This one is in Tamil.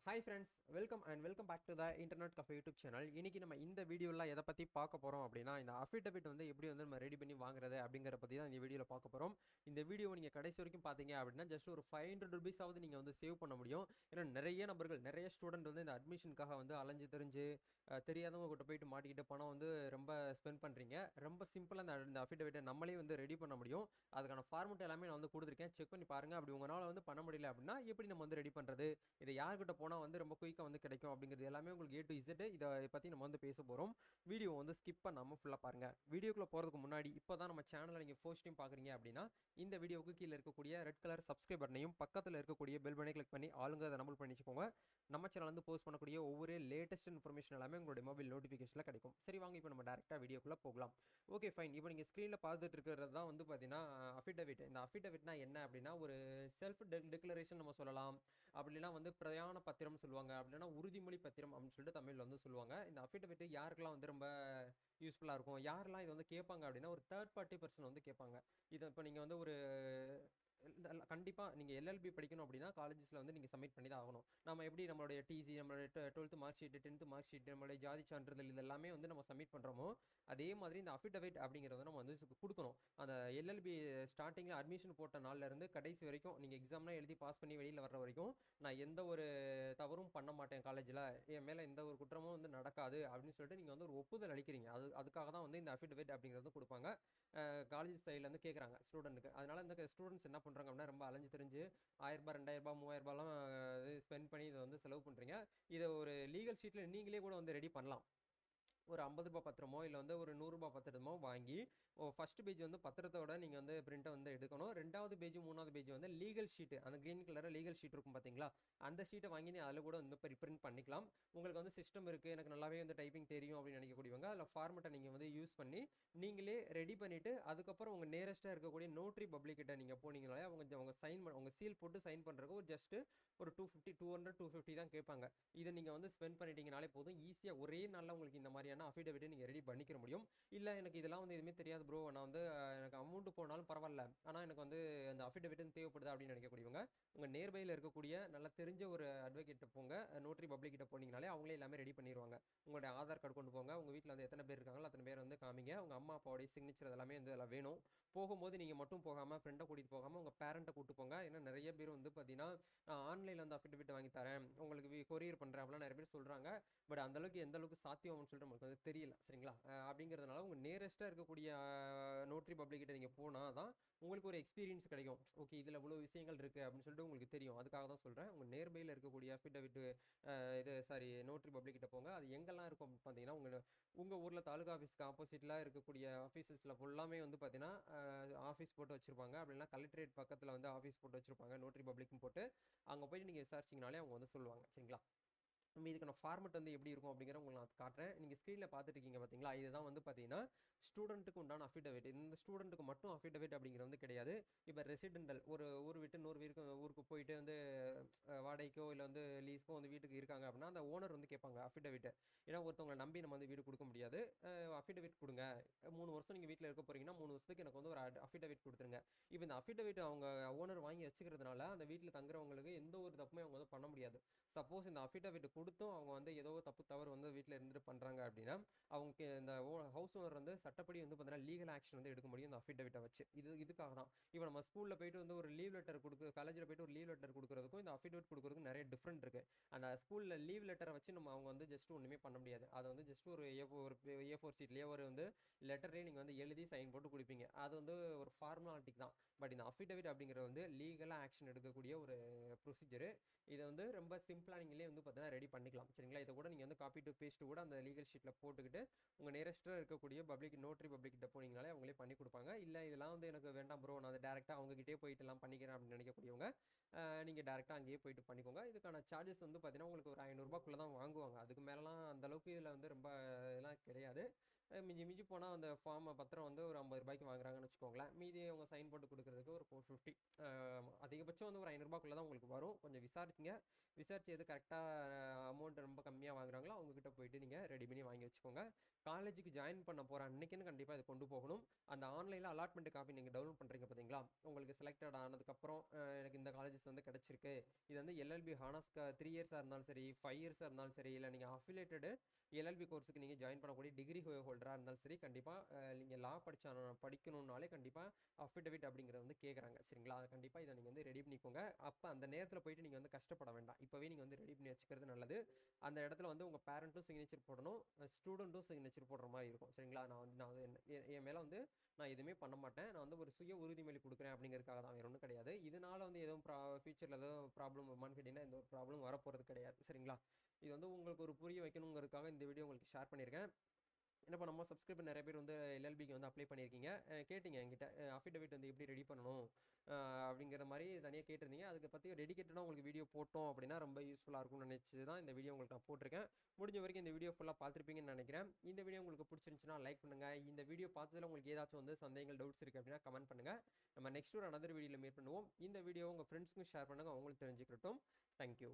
Hi friends, welcome back to the Internet Cafe YouTube channel. இன்னைக்கு நம்ம இந்த வீடியோல எதை பத்தி பார்க்க போறோம் அப்படின்னா இந்த அஃபிடவிட் வந்து எப்படி வந்து நம்ம ரெடி பண்ணி வாங்குறது அப்படிங்கற பத்தி தான் இந்த வீடியோல பார்க்க போறோம். இந்த வீடியோவை நீங்க கடைசி வரைக்கும் பாத்தீங்க அப்படின்னா ஜஸ்ட் ஒரு 500 rupees ஆவது நீங்க வந்து சேவ் பண்ண முடியும். ஏன்னா நிறைய நபர்கள் நிறைய ஸ்டூடெண்ட் வந்து இந்த அட்மிஷனுக்காக வந்து அலைஞ்சு தெரிஞ்சு தெரியாதவங்க கிட்ட போயிட்டு மாட்டிக்கிட்டு பணம் வந்து ரொம்ப ஸ்பெண்ட் பண்றீங்க. ரொம்ப சிம்பிளா இந்த அஃபிடவிட்டை நம்மளே வந்து ரெடி பண்ண முடியும். அதுக்கான ஃபார்மட் எல்லாமே நான் வந்து கொடுத்துருக்கேன். செக் பண்ணி பாருங்க. அப்படி உங்களால வந்து பண்ண முடியல அப்படின்னா எப்படி நம்ம வந்து ரெடி பண்றது, இதை யார்கிட்ட போனால் வந்து ரொம்ப குயிக்காக வந்து கிடைக்கும் அப்படிங்கிறது எல்லாமே உங்களுக்கு A to Z இதை பற்றி நம்ம வந்து பேச போகிறோம். வீடியோ வந்து ஸ்கிப் பண்ணாமல் ஃபுல்லாக பாருங்கள். வீடியோக்குள்ளே போகிறதுக்கு முன்னாடி இப்போ தான் நம்ம சேனலை நீங்கள் ஃபர்ஸ்ட் டைம் பார்க்குறீங்க அப்படின்னா இந்த வீடியோவுக்கு கீழே இருக்கக்கூடிய ரெட் கலர் சப்ஸ்கிரைப் பட்டனையும் பக்கத்தில் இருக்கக்கூடிய பெல் பட்டனை கிளிக் பண்ணி ஆளுங்க அதை நம்பர் பண்ணிச்சுக்கோங்க. நம்ம சேனல் வந்து போஸ்ட் பண்ணக்கூடிய ஒவ்வொரு லேட்டஸ்ட் இன்ஃபர்மேஷன் எல்லாமே உங்களுடைய மொபைல் நோட்டிஃபிகேஷனில் கிடைக்கும். சரி வாங்க இப்போ நம்ம டேரெக்டாக வீடியோக்குள்ளே போகலாம். Okay fine. இப்போ நீங்கள் ஸ்க்ரீனில் பார்த்துட்டு இருக்கிறது தான் வந்து பார்த்தீங்கன்னா அஃபிடவிட். இந்த அஃபிடவிட்னா என்ன அப்படின்னா ஒரு செல்ஃப் டிக்ளரேஷன் நம்ம சொல்லலாம். அப்படின்னா வந்து பிரயாண பத்திரம் சொல்லுவாங்க, அப்படின்னா உறுதிமொழி பத்திரம் அப்படின்னு சொல்லிட்டு தமிழ்ல வந்து சொல்லுவாங்க. இந்த அஃபிடவிட் யாருக்கெல்லாம் வந்து ரொம்ப யூஸ்ஃபுல்லாக இருக்கும், யாரெல்லாம் இது வந்து கேட்பாங்க அப்படின்னா ஒரு தேர்ட் பார்ட்டி பர்சன் வந்து கேட்பாங்க. இதை இப்போ நீங்கள் வந்து ஒரு கண்டிப்பாக நீங்கள் எல்எல்பி படிக்கணும் அப்படின்னா காலேஜஸில் வந்து நீங்கள் சப்மிட் பண்ணி தான் ஆகணும். நம்ம எப்படி நம்மளுடைய டிசி, நம்மளுடைய 12th mark sheet, 10th mark sheet, நம்மளுடைய ஜாதி சான்றிதழ் இது எல்லாமே வந்து நம்ம சப்மிட் பண்ணுறோமோ அதே மாதிரி இந்த அஃபிடவிட் அப்படிங்கிறத நம்ம வந்து கொடுக்கணும். அந்த எல்எல்பி ஸ்டார்டிங்கில் அட்மிஷன் போட்ட நாள்ல இருந்து கடைசி வரைக்கும் நீங்கள் எக்ஸாம்லாம் எழுதி பாஸ் பண்ணி வெளியில் வர்ற வரைக்கும் நான் எந்த ஒரு தவறும் பண்ண மாட்டேன், காலேஜில் என் மேலே எந்த ஒரு குற்றமும் வந்து நடக்காது அப்படின்னு சொல்லிட்டு நீங்கள் வந்து ஒரு ஒப்புதல் அளிக்கிறீங்க. அதுக்காக தான் வந்து இந்த அஃபிடவிட் அப்படிங்கிறது கொடுப்பாங்க. காலேஜ் சைட்லேருந்து கேட்குறாங்க ஸ்டூடெண்ட்டுக்கு. அதனால இந்த ஸ்டூடெண்ட்ஸ் என்ன பண்ணுறாங்க அப்படின்னா ரொம்ப அலைஞ்சு தெரிஞ்சு 1000 ரூபாய், 2000 ரூபாய், 3000 ரூபாய்லாம் ஸ்பெண்ட் பண்ணி இதை வந்து செலவு பண்ணுறீங்க. இதை ஒரு லீகல் ஷீட்டில் நீங்களே கூட வந்து ரெடி பண்ணலாம். ஒரு 50 ரூபாய் பத்திரமோ இல்லை வந்து ஒரு 100 ரூபாய் பத்திரமோ வாங்கி ஃபர்ஸ்ட் பேஜ் வந்து பத்திரத்தோட நீங்கள் வந்து பிரிண்ட்டை வந்து எடுக்கணும். ரெண்டாவது பேஜ், மூணாவது பேஜ் வந்து லீகல் ஷீட், அந்த கிரீன் கலர் லீகல் ஷீட் இருக்கும் பார்த்தீங்களா, அந்த ஷீட்டை வாங்கி நீ அதில் கூட வந்து பிரிண்ட் பண்ணிக்கலாம். உங்களுக்கு வந்து சிஸ்டம் இருக்குது, எனக்கு நல்லாவே வந்து டைப்பிங் தெரியும் அப்படின்னு நினைக்கக்கூடியவங்க அதில் ஃபார்மெட்டை நீங்கள் வந்து யூஸ் பண்ணி நீங்களே ரெடி பண்ணிவிட்டு அதுக்கப்புறம் உங்கள் நேரஸ்ட்டாக இருக்கக்கூடிய நோட்ரி பப்ளிக் கிட்ட நீங்கள் போனீங்கனாலே அவங்க சைன் பண்ண, உங்கள் சீல் போட்டு சைன் பண்ணுறதுக்கு ஒரு ஜஸ்ட்டு ஒரு 250, 200, 250 தான் கேட்பாங்க. இதை நீங்கள் வந்து ஸ்பெண்ட் பண்ணிட்டீங்கனாலே போதும். ஈஸியாக ஒரே நாளில் உங்களுக்கு இந்த மாதிரியான அஃபிடவிட்டை நீங்கள் ரெடி பண்ணிக்க முடியும். இல்லை எனக்கு இதெல்லாம் வந்து எதுவுமே தெரியாது ப்ரோ, நான் வந்து எனக்கு அமௌண்ட் போனாலும் பரவாயில்ல, ஆனால் எனக்கு வந்து அந்த அஃபிடவிட் தேவைப்படுது அப்படின்னு நினைக்கக்கூடியவங்க உங்கள் நேர்பையில் இருக்கக்கூடிய நல்லா தெரிஞ்ச ஒரு அட்வொகேட் போங்க, நோட்ரி பப்ளிக் கிட்ட போனீங்கனாலே அவங்களே எல்லாமே ரெடி பண்ணிடுவாங்க. உங்களுடைய ஆதார் கார்டு கொண்டு போங்க, உங்கள் வீட்டில் வந்து எத்தனை பேர் இருக்காங்களோ அத்தனை பேர் வந்து காமிங்க, உங்கள் அம்மா அப்பாவுடைய சிக்னேச்சர் எல்லாமே வந்து எல்லாம் வேணும். போகும்போது நீங்கள் மட்டும் போகாமல் ஃப்ரெண்டை கூட்டிகிட்டு போகாமல் உங்கள் பேரண்ட்டை கூட்டு போங்க. ஏன்னா நிறைய பேர் வந்து பார்த்தீங்கன்னா நான் ஆன்லைனில் வந்து அஃபிடவிட் வாங்கி தரேன், உங்களுக்கு கொரியர் பண்ணுறேன் அப்படிலாம் நிறைய பேர் சொல்கிறாங்க. பட் அந்த அளவுக்கு எந்த அளவுக்கு சாத்தியம்னு சொல்லிட்டு நமக்கு வந்து தெரியல. சரிங்களா? அப்படிங்கிறதுனால உங்கள் நேரஸ்ட்டாக இருக்கக்கூடிய நோட்ரி பப்ளிக் கிட்ட நீங்கள் போனால் தான் உங்களுக்கு ஒரு எக்ஸ்பீரியன்ஸ் கிடைக்கும். ஓகே இதில் இவ்வளோ விஷயங்கள் இருக்குது அப்படின்னு சொல்லிட்டு உங்களுக்கு தெரியும். அதுக்காக தான் சொல்கிறேன். உங்கள் நேர்பையில் இருக்கக்கூடிய அஃபிடவிட் இது சாரி நோட்ரி பப்ளிக் கிட்ட போங்க. அது எங்கெல்லாம் இருக்கும் அப்படின்னு பார்த்தீங்கன்னா உங்கள் ஊரில் தாலுகா ஆஃபீஸ்க்கு ஆப்போசிட்டில் இருக்கக்கூடிய ஆஃபீஸஸில் ஃபுல்லாமே வந்து பார்த்தீங்கன்னா ஆஃபீஸ் போட்டு வச்சுருப்பாங்க. அப்படின்னா கலெக்டரேட் பக்கத்தில் வந்து ஆஃபீஸ் போட்டு வச்சுருப்பாங்க, நோட்ரி பப்ளிக்னு போட்டு. அங்கே போயிட்டு நீங்கள் விசாரிச்சிங்கனாலே அவங்க வந்து சொல்லுவாங்க. சரிங்களா? நம்ம இதுக்கான ஃபார்மெட் வந்து எப்படி இருக்கும் அப்படிங்கிற உங்களுக்கு நான் காட்டுறேன். நீங்கள் ஸ்க்ரீனில் பார்த்துட்டு இருக்கீங்க பார்த்தீங்களா, இதுதான் வந்து பார்த்தீங்கன்னா ஸ்டூடெண்ட்டுக்கு உண்டான அஃபிடவிட். இந்த ஸ்டூடெண்ட்டுக்கு மட்டும் அஃபிடவிட் அப்படிங்கிறது வந்து கிடையாது. இப்போ ரெசிடென்டல் ஒரு ஊர் விட்டு இன்னொரு ஊருக்கு போயிட்டு வந்து வாடகைக்கோ இல்லை வந்து லீஸ்க்கோ வந்து வீட்டுக்கு இருக்காங்க அப்படின்னா அந்த ஓனர் வந்து கேட்பாங்க அஃபிடவிட். ஏன்னா ஒருத்தவங்களை நம்பி நம்ம வந்து வீடு கொடுக்க முடியாது. அஃபிடவிட் கொடுங்க, 3 வருஷம் நீங்கள் வீட்டில் இருக்க போறீங்கன்னா 3 வருஷத்துக்கு எனக்கு வந்து ஒரு அஃபிடவிட் கொடுத்துருங்க. இப்போ இந்த அஃபிடவிட் அவங்க ஓனர் வாங்கி வச்சுக்கிறதுனால அந்த வீட்டில் தங்குறவங்களுக்கு எந்த ஒரு தப்புமே அவங்க வந்து பண்ண முடியாது. சப்போஸ் இந்த அஃபிடவிட் கொடுத்தும் அவங்க வந்து ஏதோ தப்பு தவறு வந்து வீட்டில் இருந்துட்டு பண்ணுறாங்க அப்படின்னா அவங்க இந்த ஹவுஸ் ஓனர் வந்து சட்டப்படி வந்து பார்த்தீங்கன்னா லீகல் ஆக்ஷன் வந்து எடுக்க முடியும் இந்த அஃபிடவிட்டை வச்சு. இதுக்காக தான் இப்போ நம்ம ஸ்கூலில் போயிட்டு வந்து ஒரு லீவ் லெட்டர் காலேஜில் போயிட்டு ஒரு லீவ் லெட்டர் கொடுக்குறதுக்கும் இந்த அஃபிடவிட் கொடுக்குறதுக்கும் நிறைய டிஃப்ரெண்ட் இருக்குது. அந்த ஸ்கூலில் லீவ் லெட்டரை வச்சு நம்ம அவங்க வந்து ஜஸ்ட் ஒன்றுமே பண்ண முடியாது. அதை வந்து ஜஸ்ட் ஒரு A4 சீட்லேயே ஒரு வந்து லெட்டர்லேயே நீங்கள் வந்து எழுதி சைன் போட்டு கொடுப்பீங்க. அது வந்து ஒரு ஃபார்மாலிட்டிக்கு தான். பட் இந்த அஃபிடவிட் அப்படிங்கிறது வந்து லீகலாக ஆக்ஷன் எடுக்கக்கூடிய ஒரு ப்ரொசீஜர். இதை வந்து ரொம்ப சிம்பிளாக நீங்களே வந்து பார்த்தீங்கன்னா ரெடி பண்ணிக்கலாம். சரிங்களா? இதை கூட நீங்கள் வந்து காப்பி டு பேஸ்ட் கூட அந்த லீகல் ஷீட்டில் போட்டுக்கிட்டு உங்கள் நேரஸ்ட்டாக இருக்கக்கூடிய நோட்ரி பப்ளிக் கிட்ட போனீங்கனாலே அவங்களே பண்ணி கொடுப்பாங்க. இல்லை இதெல்லாம் வந்து எனக்கு வேண்டாம் ப்ரோ, நான் அதை டேரெக்டாக அவங்ககிட்டே போயிட்டு எல்லாம் பண்ணிக்கிறேன் அப்படின்னு நினைக்கக்கூடியவங்க நீங்கள் டேரெக்டாக அங்கேயே போயிட்டு பண்ணிக்கோங்க. இதுக்கான சார்ஜஸ் வந்து பார்த்தீங்கன்னா உங்களுக்கு ஒரு 500 ரூபாய்க்குள்ளே தான் வாங்குவாங்க. அதுக்கு மேலாம் அந்த அளவுக்கு இதில் வந்து ரொம்ப இதெல்லாம் கிடையாது. மிஞ்சி மிஞ்சி போனால் அந்த ஃபார்ம் பத்திரம் வந்து ஒரு 50 ரூபாய்க்கு வாங்குறாங்கன்னு வச்சுக்கோங்களேன். மீதி அவங்க சைன் போட்டு கொடுக்குறதுக்கு ஒரு 450, அதிகபட்சம் வந்து ஒரு 500 ரூபாய்க்குள்ள தான் உங்களுக்கு வரும். கொஞ்சம் விசாரிச்சுங்க. விசாரிச்சு எது கரெக்டாக அமௌண்ட் ரொம்ப கம்மியாக வாங்குறாங்களோ அவங்ககிட்ட போயிட்டு நீங்கள் ரெடி பண்ணி வாங்கி வச்சுக்கோங்க. காலேஜுக்கு ஜாயின் பண்ண போகிற அன்னைக்குன்னு கண்டிப்பாக இதை கொண்டு போகணும். அந்த ஆன்லைனில் அலாட்மெண்ட் காப்பி நீங்கள் டவுன்லோட் பண்ணுறீங்க பார்த்தீங்களா, உங்களுக்கு செலக்டட் ஆனதுக்கப்புறம் எனக்கு இந்த காலேஜஸ் வந்து கிடச்சிருக்கு, இது வந்து எல்எல்பி ஹானர்ஸ் 3 இயர்ஸாக இருந்தாலும் சரி, 5 இயர்ஸாக இருந்தாலும் சரி, இல்லை நீங்கள் அஃபிலேட்டடு எல்எல்பி கோர்ஸுக்கு நீங்கள் ஜாயின் பண்ணக்கூடிய டிகிரி ஹோல்டராக இருந்தாலும் சரி, கண்டிப்பாக நீங்கள் லா படிக்கணும்னாலே கண்டிப்பாக அஃபிடவிட் அப்படிங்கிறத வந்து கேட்குறாங்க. சரிங்களா, அதை கண்டிப்பாக இதை நீங்கள் வந்து ரெடி பண்ணிக்கோங்க. அப்போ அந்த நேரத்தில் போயிட்டு நீங்கள் வந்து கஷ்டப்பட வேண்டாம். இப்போவே நீங்கள் வந்து ரெடி பண்ணி வச்சுக்கிறது நல்லது. அந்த இடத்துல வந்து உங்கள் பேரண்ட்டும் சிக்னேச்சர் போடணும், ஸ்டூடெண்ட்டும் சிக்னேச்சர் போடுற மாதிரி இருக்கும். சரிங்களா, என் மேலே வந்து நான் எதுவுமே பண்ண மாட்டேன், நான் வந்து ஒரு சுய உறுதிமொழி கொடுக்குறேன் அப்படிங்கிறதுக்காக தான், வேறு ஒன்றும் கிடையாது. இதனால வந்து எதுவும் ஃபியூச்சரில் எதுவும் ப்ராப்ளம் வருமானு கேட்டிங்கன்னா எந்த ஒரு ப்ராப்ளம் வரப்போகிறது கிடையாது. சரிங்களா, இது வந்து உங்களுக்கு ஒரு புரிய வைக்கணுங்கிறதுக்காக இந்த வீடியோ உங்களுக்கு ஷேர் பண்ணியிருக்கேன். என்ன இப்போ நம்ம சப்ஸ்கிரைபர் நிறைய பேர் வந்து எல்எல்பிக்கு வந்து அப்ளை பண்ணியிருக்கீங்க, கேட்டிங்க என்கிட்ட அஃபிடவிட் வந்து எப்படி ரெடி பண்ணணும் அப்படிங்கிற மாதிரி தனியாக கேட்டிருந்தீங்க. அதுக்கு பற்றி டெடிகேட்டடாக உங்களுக்கு வீடியோ போட்டோம் அப்படின்னா ரொம்ப யூஸ்ஃபுல்லாக இருக்கும்னு நினச்சி தான் இந்த வீடியோ உங்களுக்கு நான் போட்டிருக்கேன். முடிஞ்ச வரைக்கும் இந்த வீடியோ ஃபுல்லாக பார்த்துருப்பீங்கன்னு நினைக்கிறேன். இந்த வீடியோ உங்களுக்கு பிடிச்சிருந்துச்சுன்னா லைக் பண்ணுங்கள். இந்த வீடியோ பார்த்ததில் உங்களுக்கு ஏதாச்சும் வந்து சந்தேகங்கள், டவுட்ஸ் இருக்குது அப்படின்னா கமெண்ட் பண்ணுங்கள். நம்ம நெக்ஸ்ட் ஒரு அனதர் வீடியோவில் மீட் பண்ணுவோம். இந்த வீடியோ உங்கள் ஃப்ரெண்ட்ஸுக்கும் ஷேர் பண்ணுங்கள், அவங்களும் தெரிஞ்சுக்கிட்டோம். தேங்க்யூ.